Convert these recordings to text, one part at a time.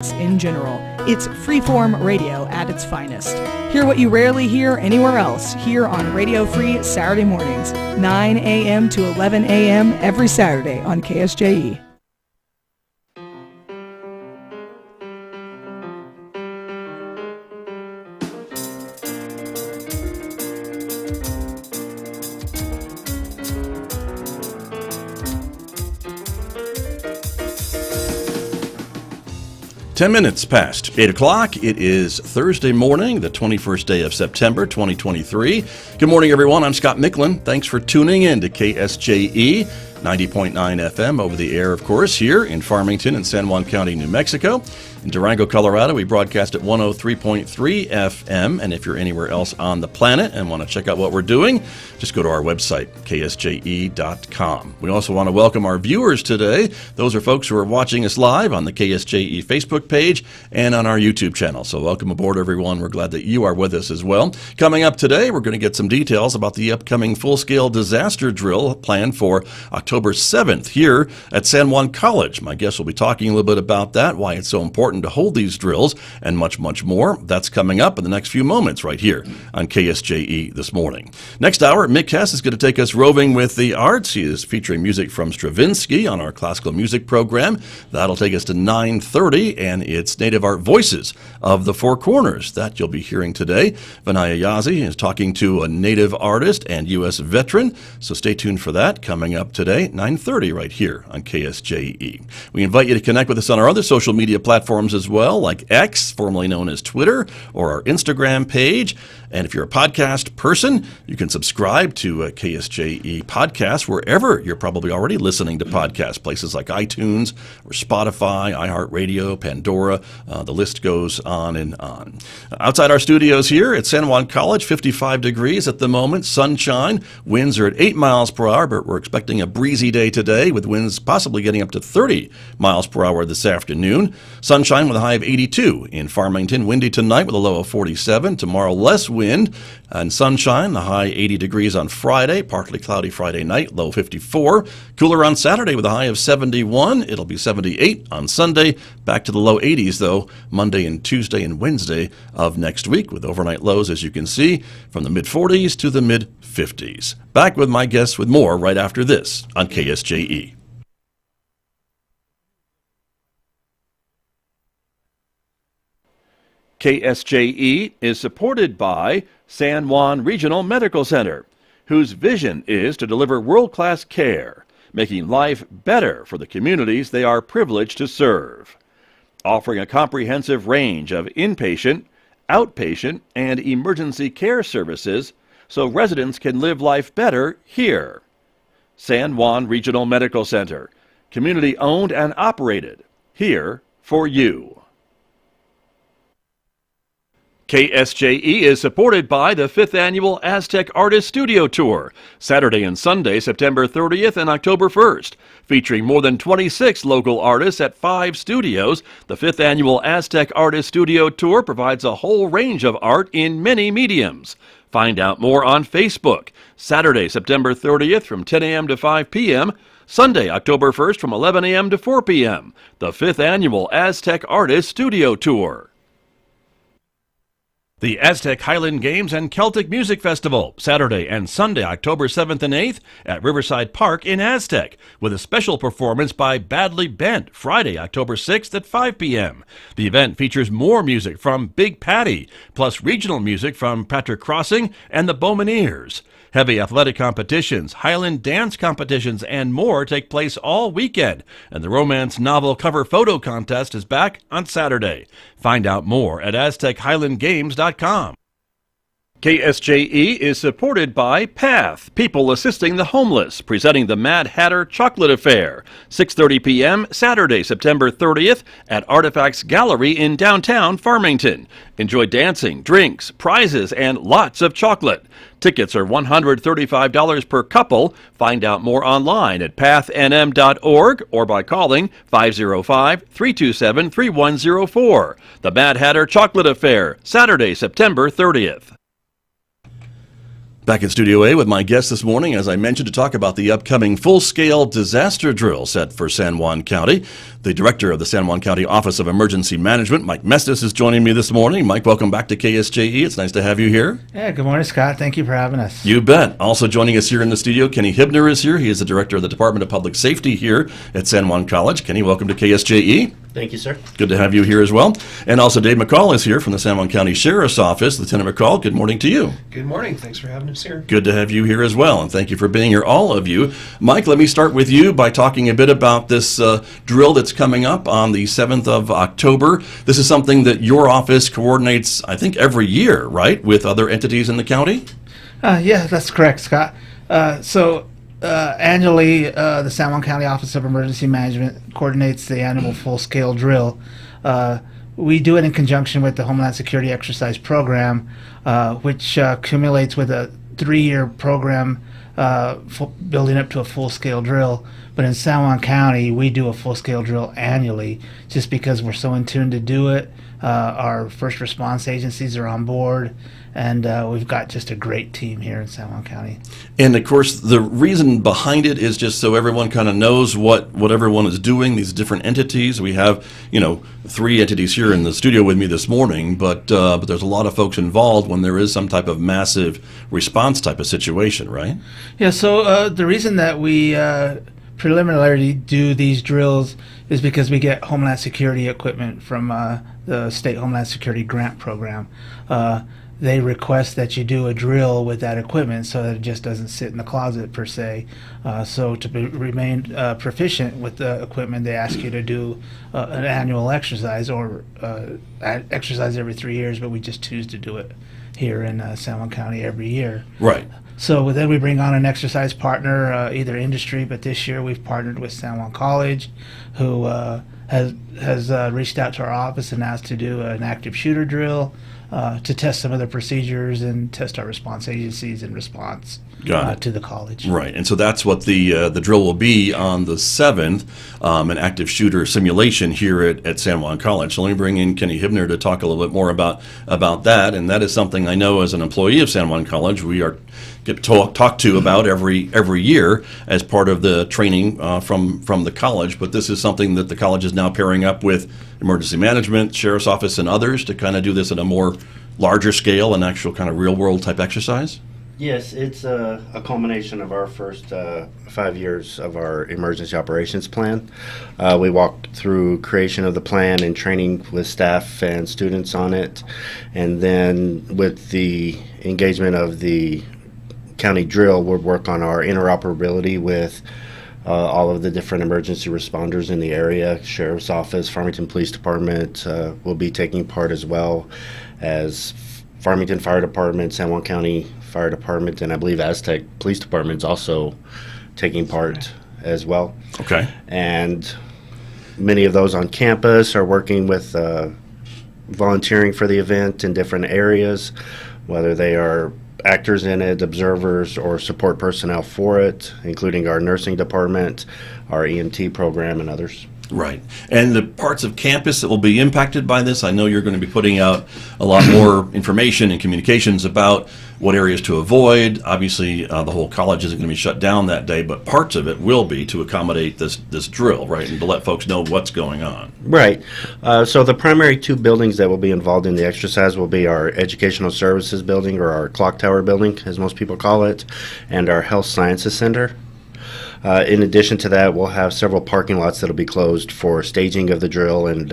in general. It's freeform radio at its finest. Hear what you rarely hear anywhere else here on Radio Free Saturday mornings, 9 a.m. to 11 a.m. every Saturday on KSJE. Ten minutes past 8 o'clock. It is Thursday morning, the 21st day of September, 2023. Good morning, everyone. I'm Scott Michlin. Thanks for tuning in to KSJE 90.9 FM over the air, of course, here in Farmington and San Juan County, New Mexico. In Durango, Colorado, we broadcast at 103.3 FM. And if you're anywhere else on the planet and want to check out what we're doing, just go to our website, ksje.com. We also want to welcome our viewers today. Those are folks who are watching us live on the KSJE Facebook page and on our YouTube channel. So welcome aboard, everyone. We're glad that you are with us as well. Coming up today, we're going to get some details about the upcoming full-scale disaster drill planned for October 7th here at San Juan College. My guest will be talking a little bit about that, why it's so important to hold these drills, and much, much more. That's coming up in the next few moments right here on KSJE this morning. Next hour, Mick Hess is going to take us roving with the arts. He is featuring music from Stravinsky on our classical music program. That'll take us to 9:30, and it's Native Art Voices of the Four Corners that you'll be hearing today. Vinaya Yazi is talking to a Native artist and U.S. veteran, so stay tuned for that coming up today, 9:30 right here on KSJE. We invite you to connect with us on our other social media platforms as well, like X, formerly known as Twitter, or our Instagram page. And if you're a podcast person, you can subscribe to a KSJE podcast wherever you're probably already listening to podcasts, places like iTunes or Spotify, iHeartRadio, Pandora. The list goes on and on. Outside our studios here at San Juan College, 55 degrees at the moment, sunshine. Winds are at 8 miles per hour, but we're expecting a breezy day today with winds possibly getting up to 30 miles per hour this afternoon. Sunshine with a high of 82 in Farmington. Windy tonight with a low of 47. Tomorrow, less wind and sunshine. The high 80 degrees on Friday. Partly cloudy Friday night, low 54. Cooler on Saturday with a high of 71. It'll be 78 on Sunday. Back to the low 80s, though, Monday and Tuesday and Wednesday of next week, with overnight lows, as you can see, from the mid-40s to the mid-50s. Back with my guests with more right after this on KSJE. KSJE is supported by San Juan Regional Medical Center, whose vision is to deliver world-class care, making life better for the communities they are privileged to serve. Offering a comprehensive range of inpatient, outpatient, and emergency care services so residents can live life better here. San Juan Regional Medical Center, community-owned and operated, here for you. KSJE is supported by the 5th Annual Aztec Artist Studio Tour, Saturday and Sunday, September 30th and October 1st. Featuring more than 26 local artists at 5 studios, the 5th Annual Aztec Artist Studio Tour provides a whole range of art in many mediums. Find out more on Facebook. Saturday, September 30th from 10 a.m. to 5 p.m., Sunday, October 1st from 11 a.m. to 4 p.m., the 5th Annual Aztec Artist Studio Tour. The Aztec Highland Games and Celtic Music Festival, Saturday and Sunday, October 7th and 8th at Riverside Park in Aztec, with a special performance by Badly Bent, Friday, October 6th at 5 p.m. The event features more music from Big Patty, plus regional music from Patrick Crossing and the Bowmaneers. Heavy athletic competitions, Highland dance competitions, and more take place all weekend, and the romance novel cover photo contest is back on Saturday. Find out more at AztecHighlandGames.com. KSJE is supported by PATH, People Assisting the Homeless, presenting the Mad Hatter Chocolate Affair, 6:30 p.m. Saturday, September 30th at Artifacts Gallery in downtown Farmington. Enjoy dancing, drinks, prizes, and lots of chocolate. Tickets are $135 per couple. Find out more online at pathnm.org or by calling 505-327-3104. The Mad Hatter Chocolate Affair, Saturday, September 30th. Back in Studio A with my guest this morning, as I mentioned, to talk about the upcoming full-scale disaster drill set for San Juan County. The director of the San Juan County Office of Emergency Management, Mike Mestis, is joining me this morning. Mike, welcome back to KSJE. It's nice to have you here. Yeah, good morning, Scott. Thank you for having us. You bet. Also joining us here in the studio, Kenny Hibner is here. He is the director of the Department of Public Safety here at San Juan College. Kenny, welcome to KSJE. Thank you, sir. Good to have you here as well. And also Dave McCall is here from the San Juan County Sheriff's Office. Lieutenant McCall, good morning to you. Good morning. Thanks for having us here. Good to have you here as well, and thank you for being here, all of you. Mike, let me start with you by talking a bit about this drill that's coming up on the 7th of October. This is something that your office coordinates, I think, every year, right, with other entities in the county? Yeah, that's correct, Scott. Annually, the San Juan County Office of Emergency Management coordinates the annual full-scale drill. We do it in conjunction with the Homeland Security Exercise Program, which accumulates with a 3-year program building up to a full-scale drill. But in San Juan County, we do a full-scale drill annually just because we're so in tune to do it. Our first response agencies are on board, and we've got just a great team here in San Juan County. And of course, the reason behind it is just so everyone kind of knows what everyone is doing, these different entities. We have, 3 entities here in the studio with me this morning, but there's a lot of folks involved when there is some type of massive response type of situation, right? Yeah, so the reason that we preliminarily do these drills is because we get Homeland Security equipment from the State Homeland Security Grant Program. They request that you do a drill with that equipment so that it just doesn't sit in the closet per se. So to remain proficient with the equipment, they ask you to do an annual exercise or exercise every 3 years, but we just choose to do it here in San Juan County every year. Right. So then we bring on an exercise partner, either industry, but this year we've partnered with San Juan College, who has reached out to our office and asked to do an active shooter drill to test some of the procedures and test our response agencies in response to the college. Right, and so that's what the drill will be on the 7th, an active shooter simulation here at San Juan College. So let me bring in Kenny Hibner to talk a little bit more about that, and that is something I know as an employee of San Juan College we get talked to about every year as part of the training from the college. But this is something that the college is now pairing up with emergency management, sheriff's office, and others to kind of do this at a more larger scale, an actual kind of real world type exercise. Yes, it's a culmination of our first 5 years of our emergency operations plan. We walked through creation of the plan and training with staff and students on it, and then with the engagement of the county drill, we'll work on our interoperability with all of the different emergency responders in the area. Sheriff's Office, Farmington Police Department will be taking part, as well as Farmington Fire Department, San Juan County Fire Department, and I believe Aztec Police Department is also taking part as well. Okay. And many of those on campus are working with volunteering for the event in different areas, whether they are actors in it, observers, or support personnel for it, including our nursing department, our EMT program, and others. Right. And the parts of campus that will be impacted by this, I know you're going to be putting out a lot more information and communications about what areas to avoid. Obviously, the whole college isn't going to be shut down that day, but parts of it will be to accommodate this drill, right, and to let folks know what's going on. Right. So the primary 2 buildings that will be involved in the exercise will be our Educational Services Building, or our Clock Tower Building, as most people call it, and our Health Sciences Center. In addition to that, we'll have several parking lots that will be closed for staging of the drill and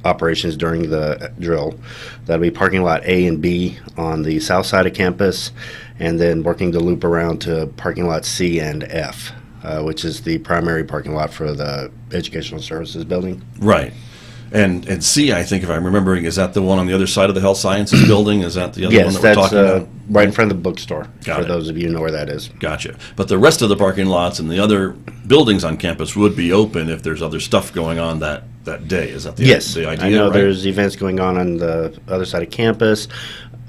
operations during the drill. That'll be parking lot A and B on the south side of campus, and then working the loop around to parking lot C and F, which is the primary parking lot for the Educational Services Building. Right. And C, I think, if I'm remembering, is that the one on the other side of the Health Sciences Building? Is that the other one that we're talking about? Yes, that's right in front of the bookstore, Got it. those of you who know where that is. Gotcha. But the rest of the parking lots and the other buildings on campus would be open if there's other stuff going on that day. Is that the idea? I know right? there's events going on the other side of campus,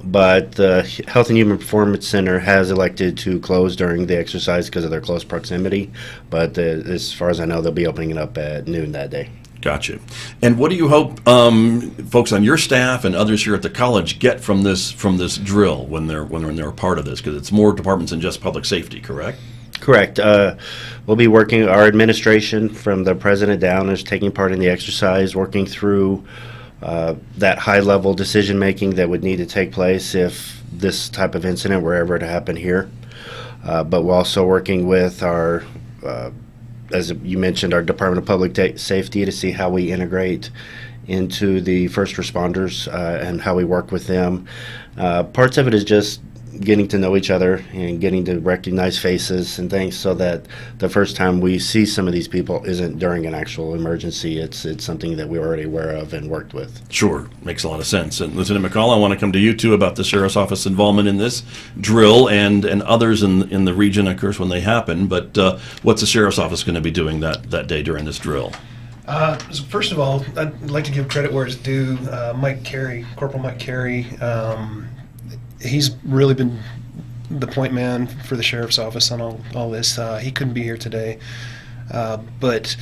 but the Health and Human Performance Center has elected to close during the exercise because of their close proximity. But as far as I know, they'll be opening it up at noon that day. Gotcha. And what do you hope folks on your staff and others here at the college get from this drill when they're a part of this? Because it's more departments than just public safety, correct? Correct. We'll be working, our administration from the president down is taking part in the exercise, working through that high-level decision-making that would need to take place if this type of incident were ever to happen here. But we're also working with our, as you mentioned, our Department of Public Safety to see how we integrate into the first responders and how we work with them. Parts of it is just getting to know each other and getting to recognize faces and things so that the first time we see some of these people isn't during an actual emergency. It's something that we're already aware of and worked with. Sure. Makes a lot of sense. And Lieutenant McCall, I want to come to you, too, about the Sheriff's Office involvement in this drill and others in the region, of course, when they happen. But what's the Sheriff's Office going to be doing that day during this drill? So first of all, I'd like to give credit where it's due. Mike Carey, Corporal Mike Carey, he's really been the point man for the Sheriff's Office on all this. He couldn't be here today, but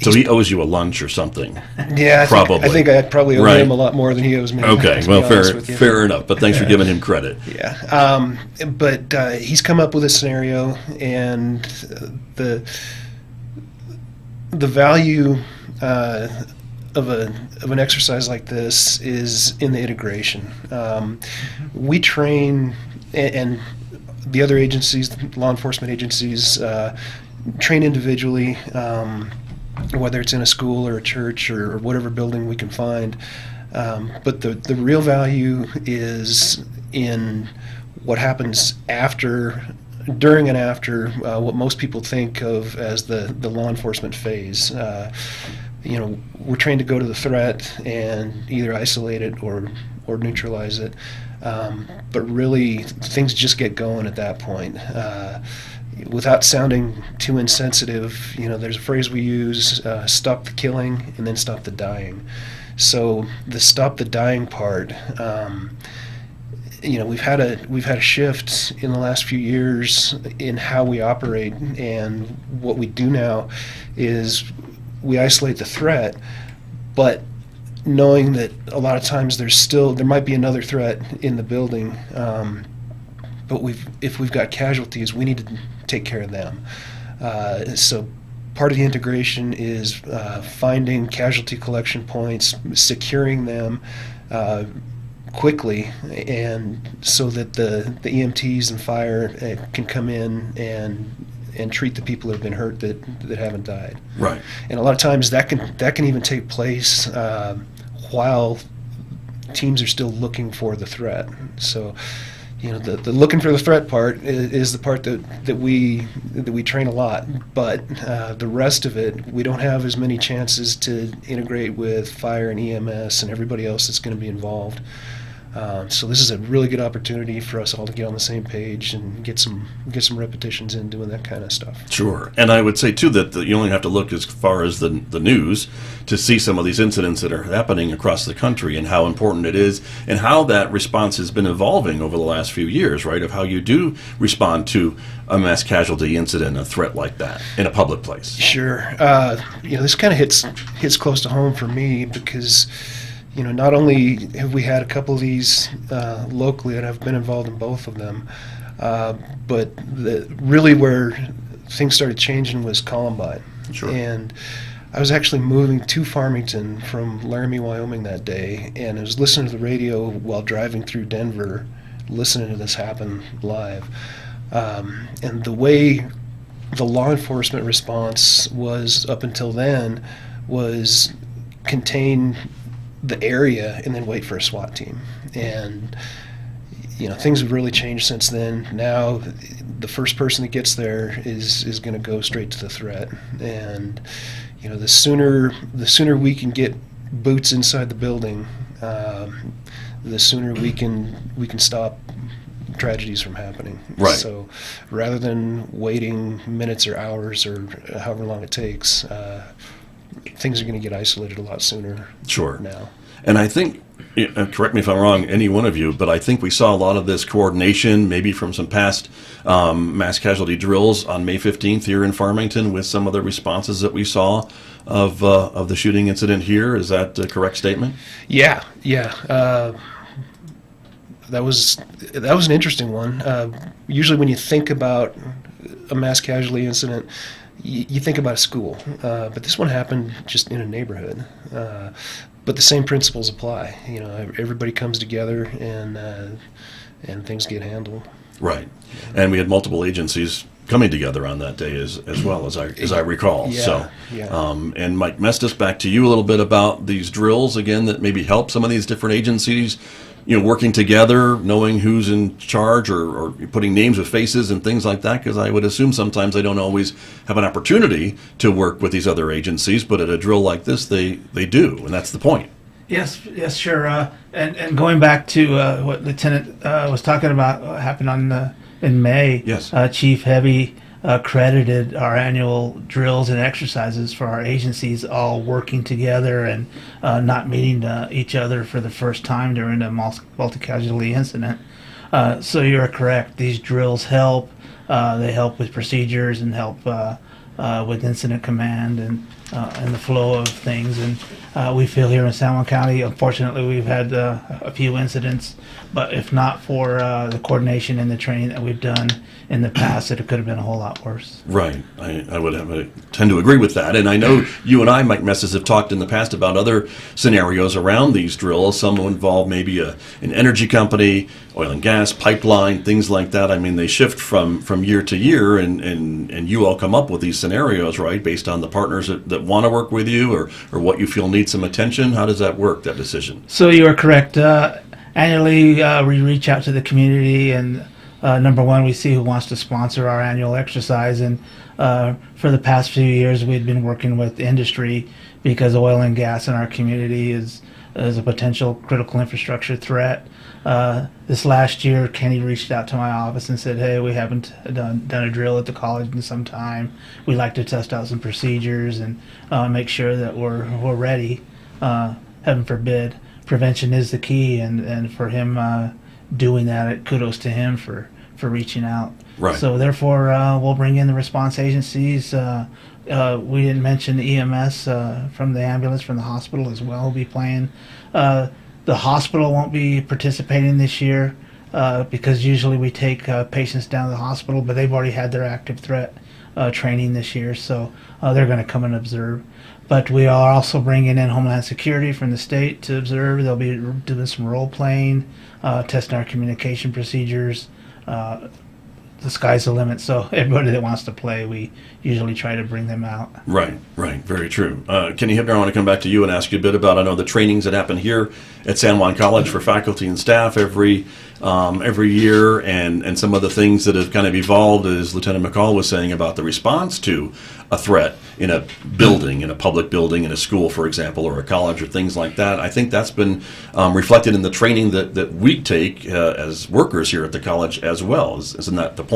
so he owes you a lunch or something. Yeah, probably. I think I probably owe him a lot more than he owes me. Okay, well, fair enough. But thanks for giving him credit. Yeah, but he's come up with a scenario, and the value of an exercise like this is in the integration. We train, and the other agencies, law enforcement agencies, train individually, whether it's in a school or a church or whatever building we can find. But the real value is in what happens during and after what most people think of as the law enforcement phase. We're trained to go to the threat and either isolate it or neutralize it. But really, things just get going at that point. Without sounding too insensitive, there's a phrase we use, stop the killing and then stop the dying. So the stop the dying part, we've had a shift in the last few years in how we operate, and what we do now is we isolate the threat, but knowing that a lot of times there might be another threat in the building, but if we've got casualties, we need to take care of them. So part of the integration is finding casualty collection points, securing them quickly, and so that the EMTs and fire can come in and treat the people who have been hurt that haven't died. Right. And a lot of times that can even take place while teams are still looking for the threat. So, the looking for the threat part is the part that we train a lot, but the rest of it, we don't have as many chances to integrate with fire and EMS and everybody else that's going to be involved. So this is a really good opportunity for us all to get on the same page and get some repetitions in doing that kind of stuff. Sure. And I would say, too, that you only have to look as far as the news to see some of these incidents that are happening across the country and how important it is and how that response has been evolving over the last few years, right, of how you do respond to a mass casualty incident, a threat like that in a public place. Sure. This kind of hits close to home for me because not only have we had a couple of these locally, and I've been involved in both of them, but really where things started changing was Columbine. Sure. And I was actually moving to Farmington from Laramie, Wyoming that day, and I was listening to the radio while driving through Denver, listening to this happen live. And the way the law enforcement response was up until then was contain the area and then wait for a SWAT team. And things have really changed since then. Now the first person that gets there is going to go straight to the threat, and the sooner we can get boots inside the building, the sooner we can stop tragedies from happening. Right. So rather than waiting minutes or hours or however long it takes, things are going to get isolated a lot sooner. Sure. Now. And I think, correct me if I'm wrong, any one of you, but I think we saw a lot of this coordination, maybe from some past mass casualty drills on May 15th here in Farmington, with some of the responses that we saw of the shooting incident here. Is that a correct statement? Yeah. That was an interesting one. Usually, when you think about a mass casualty incident, you think about a school, but this one happened just in a neighborhood. But the same principles apply. You know, everybody comes together and things get handled. Right, and we had multiple agencies coming together on that day as well as I recall. Yeah, And Mike Mestis, back to you a little bit about these drills again that maybe help some of these different agencies, working together, knowing who's in charge, or putting names with faces and things like that, because I would assume sometimes they don't always have an opportunity to work with these other agencies, but at a drill like this, they do, and that's the point. Yes, sure. And going back to what Lieutenant was talking about, what happened in May. Yes. Chief Heavy credited our annual drills and exercises for our agencies all working together and not meeting each other for the first time during a multi-casualty incident. So you're correct. These drills help. They help with procedures and help with incident command and the flow of things. And we feel here in San Juan County, unfortunately, we've had a few incidents, but if not for the coordination and the training that we've done in the past, it could have been a whole lot worse. Right. I would tend to agree with that. And I know you and I, Mike Messis, have talked in the past about other scenarios around these drills. Some will involve maybe an energy company, oil and gas, pipeline, things like that. I mean, they shift from year to year, and you all come up with these scenarios, right, based on the partners that want to work with you or what you feel needs some attention. How does that work, that decision? So you are correct. Annually, we reach out to the community, and number one, we see who wants to sponsor our annual exercise. And for the past few years, we've been working with industry because oil and gas in our community is a potential critical infrastructure threat. This last year, Kenny reached out to my office and said, "Hey, we haven't done a drill at the college in some time. We'd like to test out some procedures and make sure that we're ready. Heaven forbid, prevention is the key." And for him doing that, kudos to him for reaching out. Right. So therefore, we'll bring in the response agencies. We didn't mention the EMS from the ambulance from the hospital as well will be playing. The hospital won't be participating this year because usually we take patients down to the hospital, but they've already had their active threat training this year, so they're going to come and observe. But we are also bringing in Homeland Security from the state to observe. They'll be doing some role playing, testing our communication procedures. The sky's the limit, so everybody that wants to play, we usually try to bring them out. Right, very true. Kenny Hibner, I want to come back to you and ask you a bit about, I know, the trainings that happen here at San Juan College for faculty and staff every year, and some of the things that have kind of evolved, as Lieutenant McCall was saying, about the response to a threat in a building, in a public building, in a school, for example, or a college, or things like that. I think that's been reflected in the training that we take as workers here at the college as well. Isn't that the point?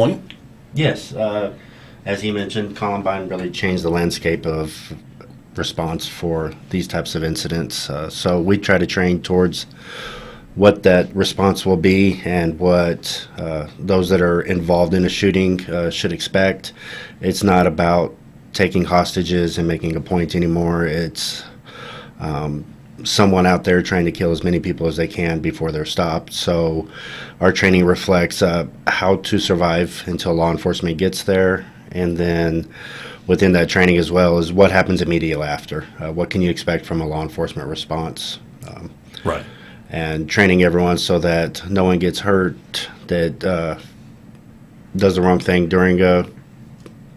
Yes. As he mentioned, Columbine really changed the landscape of response for these types of incidents. So we try to train towards what that response will be and what those that are involved in a shooting should expect. It's not about taking hostages and making a point anymore. It's someone out there trying to kill as many people as they can before they're stopped. So our training reflects how to survive until law enforcement gets there, and then within that training as well is what happens immediately after. What can you expect from a law enforcement response? Right. And training everyone so that no one gets hurt, that does the wrong thing during a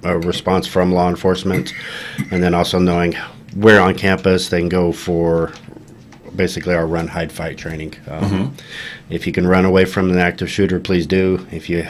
response from law enforcement, and then also knowing where on campus they can go for basically our run, hide, fight training. If you can run away from an active shooter, please do. If you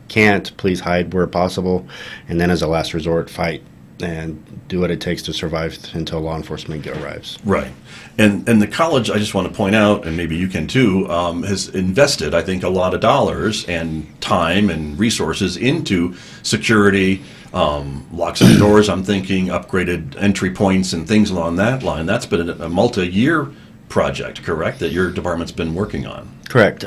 can't, please hide where possible, and then as a last resort, fight and do what it takes to survive until law enforcement arrives. Right. And the college, I just want to point out, and maybe you can too, has invested, I think, a lot of dollars and time and resources into security, locks and doors, I'm thinking upgraded entry points and things along that line. That's been a multi-year project, correct, that your department's been working on? Correct.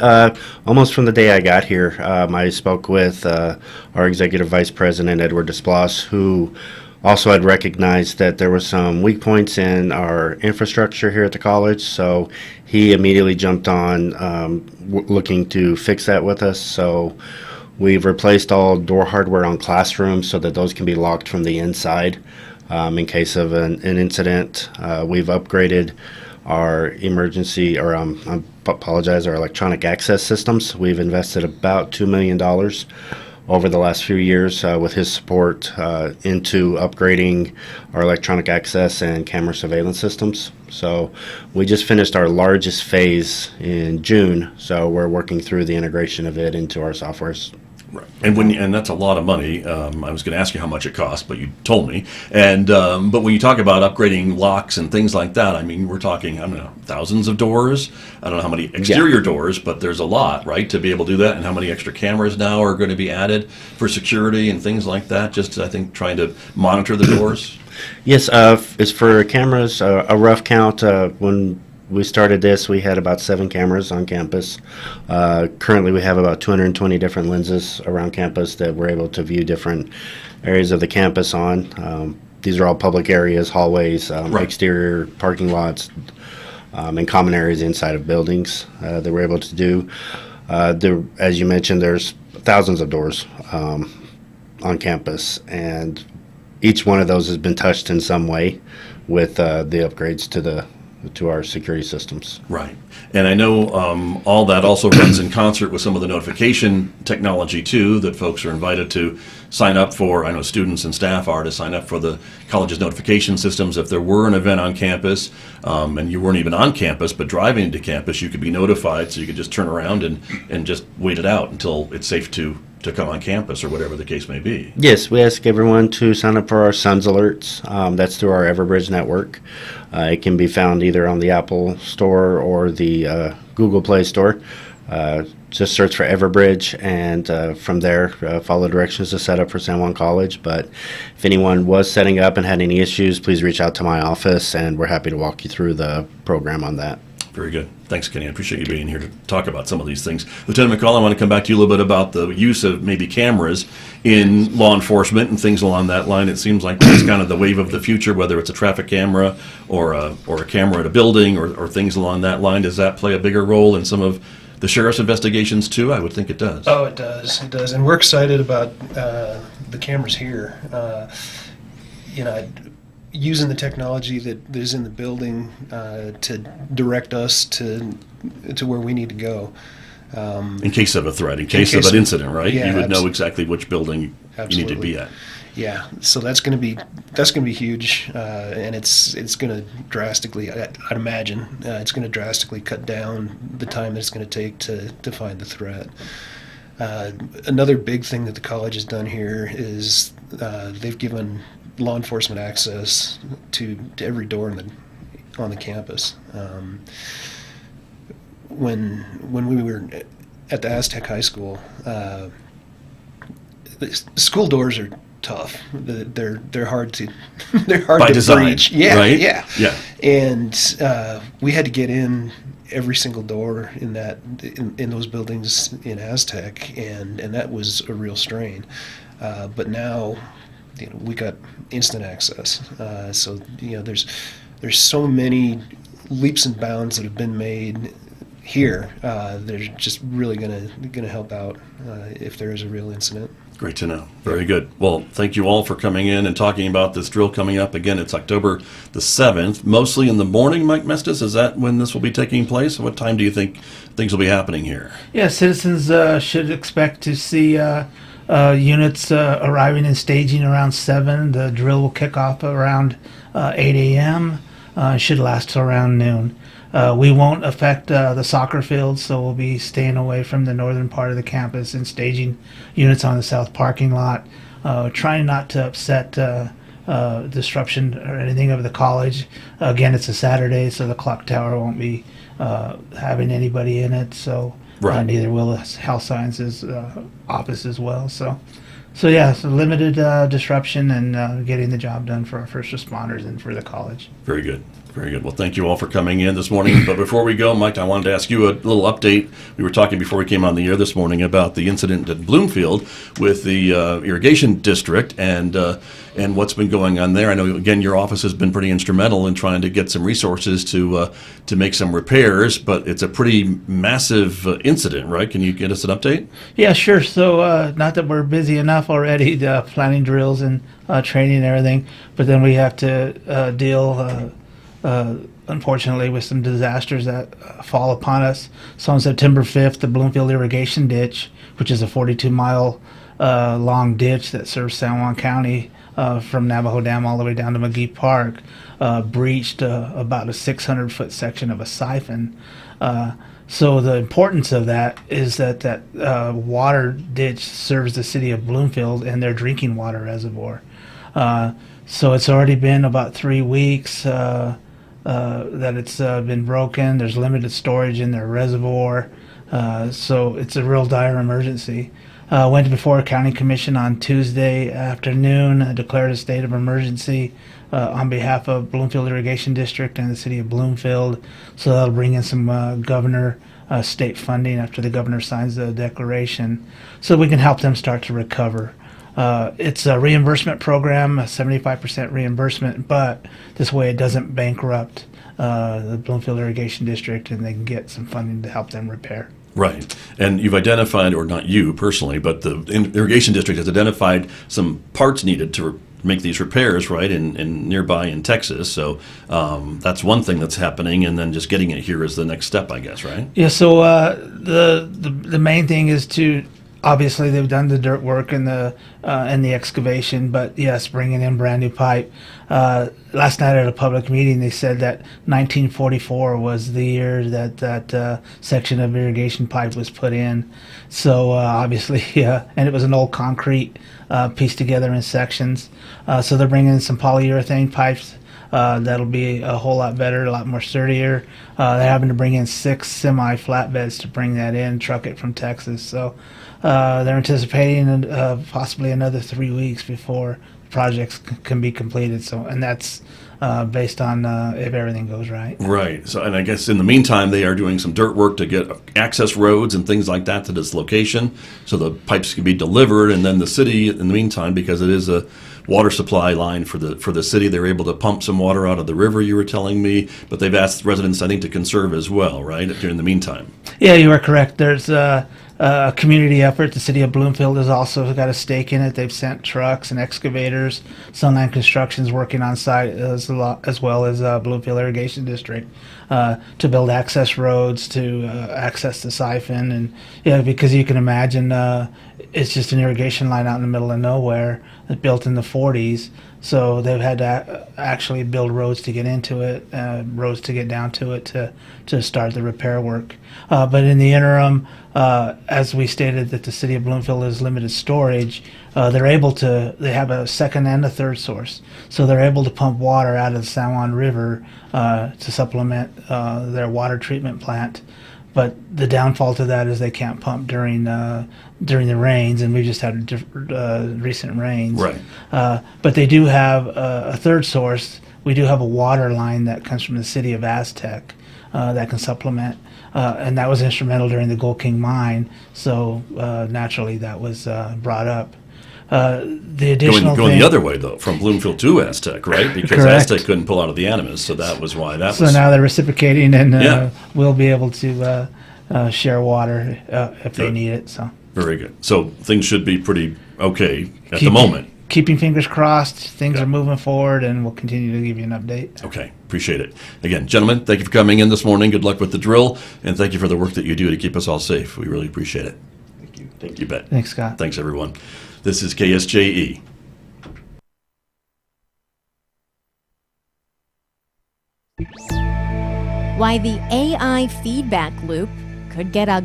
Almost from the day I got here, I spoke with our Executive Vice President, Edward Desplas, who also had recognized that there were some weak points in our infrastructure here at the college, so he immediately jumped on looking to fix that with us. So we've replaced all door hardware on classrooms so that those can be locked from the inside in case of an incident. We've upgraded our emergency, or I apologize, our electronic access systems. We've invested about $2 million over the last few years with his support into upgrading our electronic access and camera surveillance systems. So we just finished our largest phase in June, so we're working through the integration of it into our softwares. Right. And that's a lot of money. I was going to ask you how much it cost, but you told me. And but when you talk about upgrading locks and things like that, I mean, we're talking, I don't know, thousands of doors. I don't know how many exterior doors, but there's a lot, right, to be able to do that. And how many extra cameras now are going to be added for security and things like that, just, I think, trying to monitor the doors? Yes, as for cameras, a rough count, when we started this, we had about 7 cameras on campus. Currently, we have about 220 different lenses around campus that we're able to view different areas of the campus on. These are all public areas, hallways, exterior parking lots, and common areas inside of buildings that we're able to do. As you mentioned, there's thousands of doors on campus, and each one of those has been touched in some way with the upgrades to our security systems. Right. And I know all that also runs in concert with some of the notification technology, too, that folks are invited to sign up for. I know students and staff are to sign up for the college's notification systems. If there were an event on campus and you weren't even on campus but driving to campus, you could be notified, so you could just turn around and just wait it out until it's safe to come on campus, or whatever the case may be. Yes, we ask everyone to sign up for our SUNS alerts. That's through our Everbridge network. It can be found either on the Apple Store or the Google Play Store. Just search for Everbridge, and from there, follow directions to set up for San Juan College. But if anyone was setting up and had any issues, please reach out to my office, and we're happy to walk you through the program on that. Very good. Thanks, Kenny. I appreciate you being here to talk about some of these things. Lieutenant McCall, I want to come back to you a little bit about the use of maybe cameras in law enforcement and things along that line. It seems like that's kind of the wave of the future, whether it's a traffic camera or a camera at a building or things along that line. Does that play a bigger role in some of the sheriff's investigations, too? I would think it does. Oh, it does. It does. And we're excited about the cameras here. Using the technology that is in the building to direct us to where we need to go. In case of a threat, in case of an incident, right? Yeah, you would know exactly which building you need to be at. Yeah, so that's going to be huge, and it's going to drastically, I'd imagine, it's going to drastically cut down the time that it's going to take to find the threat. Another big thing that the college has done here is they've given law enforcement access to every door on the campus. When we were at the Aztec High School, the school doors are tough. They're hard to By design, breach. Yeah, right? yeah. And we had to get in every single door in those buildings in Aztec, and that was a real strain. But now, we got instant access. So there's so many leaps and bounds that have been made here. They're just really gonna help out if there is a real incident. Great to know. Very good. Well, thank you all for coming in and talking about this drill coming up. Again, it's October the 7th, mostly in the morning, Mike Mestis. Is that when this will be taking place? What time do you think things will be happening here? Yeah, citizens should expect to see units arriving and staging around 7. The drill will kick off around 8 a.m. Should last till around noon. We won't affect the soccer field, so we'll be staying away from the northern part of the campus and staging units on the south parking lot. Trying not to upset disruption or anything of the college. Again, it's a Saturday, so the clock tower won't be having anybody in it, so Right. neither will the health sciences office as well. So So yeah, so limited disruption and getting the job done for our first responders and for the college. Very good. Very good. Well, thank you all for coming in this morning. But before we go, Mike, I wanted to ask you a little update. We were talking before we came on the air this morning about the incident at Bloomfield with the irrigation district and what's been going on there. I know, again, your office has been pretty instrumental in trying to get some resources to make some repairs, but it's a pretty massive incident, right? Can you get us an update? Yeah, sure. So not that we're busy enough already planning drills and training and everything, but then we have to deal unfortunately with some disasters that fall upon us. So on September 5th, the Bloomfield irrigation ditch, which is a 42-mile long ditch that serves San Juan County from Navajo Dam all the way down to McGee Park, breached about a 600-foot section of a siphon. So the importance of that is that water ditch serves the city of Bloomfield and their drinking water reservoir. So it's already been about 3 weeks that it's been broken. There's limited storage in their reservoir, so it's a real dire emergency. Went before a county commission on Tuesday afternoon, declared a state of emergency on behalf of Bloomfield Irrigation District and the city of Bloomfield. So that'll bring in some governor state funding after the governor signs the declaration, so we can help them start to recover. It's a reimbursement program, a 75% reimbursement, but this way it doesn't bankrupt the Bloomfield Irrigation District, and they can get some funding to help them repair. Right. And you've identified, or not you personally, but the irrigation district has identified some parts needed to make these repairs, right, in nearby in Texas. So that's one thing that's happening, and then just getting it here is the next step, I guess, right? Yeah, so the main thing is to, obviously they've done the dirt work and the excavation, but yes, bringing in brand new pipe. Last night at a public meeting, they said that 1944 was the year that section of irrigation pipe was put in. So obviously, yeah, and it was an old concrete pieced together in sections. So they're bringing in some polyurethane pipes. That'll be a whole lot better, a lot more sturdier. They're having to bring in 6 semi-flatbeds to bring that in, truck it from Texas. So they're anticipating possibly another 3 weeks before projects can be completed. So, and that's based on if everything goes right. Right. So, and I guess in the meantime, they are doing some dirt work to get access roads and things like that to this location, so the pipes can be delivered. And then the city, in the meantime, because it is a water supply line for the city, they're able to pump some water out of the river, you were telling me, but they've asked residents, I think, to conserve as well, right, during the meantime. Yeah, you are correct. There's a community effort. The city of Bloomfield has also got a stake in it. They've sent trucks and excavators. Sunline Construction's working on site as well as Bloomfield Irrigation District to build access roads to access the siphon. And yeah, because you can imagine it's just an irrigation line out in the middle of nowhere built in the 40s. So they've had to actually build roads to get into it, roads to get down to it to start the repair work. But in the interim, as we stated that the city of Bloomfield has limited storage, they have a second and a third source. So they're able to pump water out of the San Juan River to supplement their water treatment plant. But the downfall to that is they can't pump during the rains, and we just had recent rains. Right. But they do have a third source. We do have a water line that comes from the city of Aztec that can supplement, and that was instrumental during the Gold King mine. So naturally, that was brought up. The additional going thing, the other way though, from Bloomfield to Aztec, right? Because Correct. Aztec couldn't pull out of the Animas, so that was why that So was. now they're reciprocating, and Yeah. we'll be able to share water if they Good. need it. So Very good. So things should be pretty okay at the moment. Keeping fingers crossed, things Yeah. are moving forward, and we'll continue to give you an update. Okay, appreciate it. Again, gentlemen, thank you for coming in this morning. Good luck with the drill, and thank you for the work that you do to keep us all safe. We really appreciate it. Thank you. Thank you, bet. Thanks, Scott. Thanks, everyone. This is KSJE. Why the AI feedback loop could get ugly.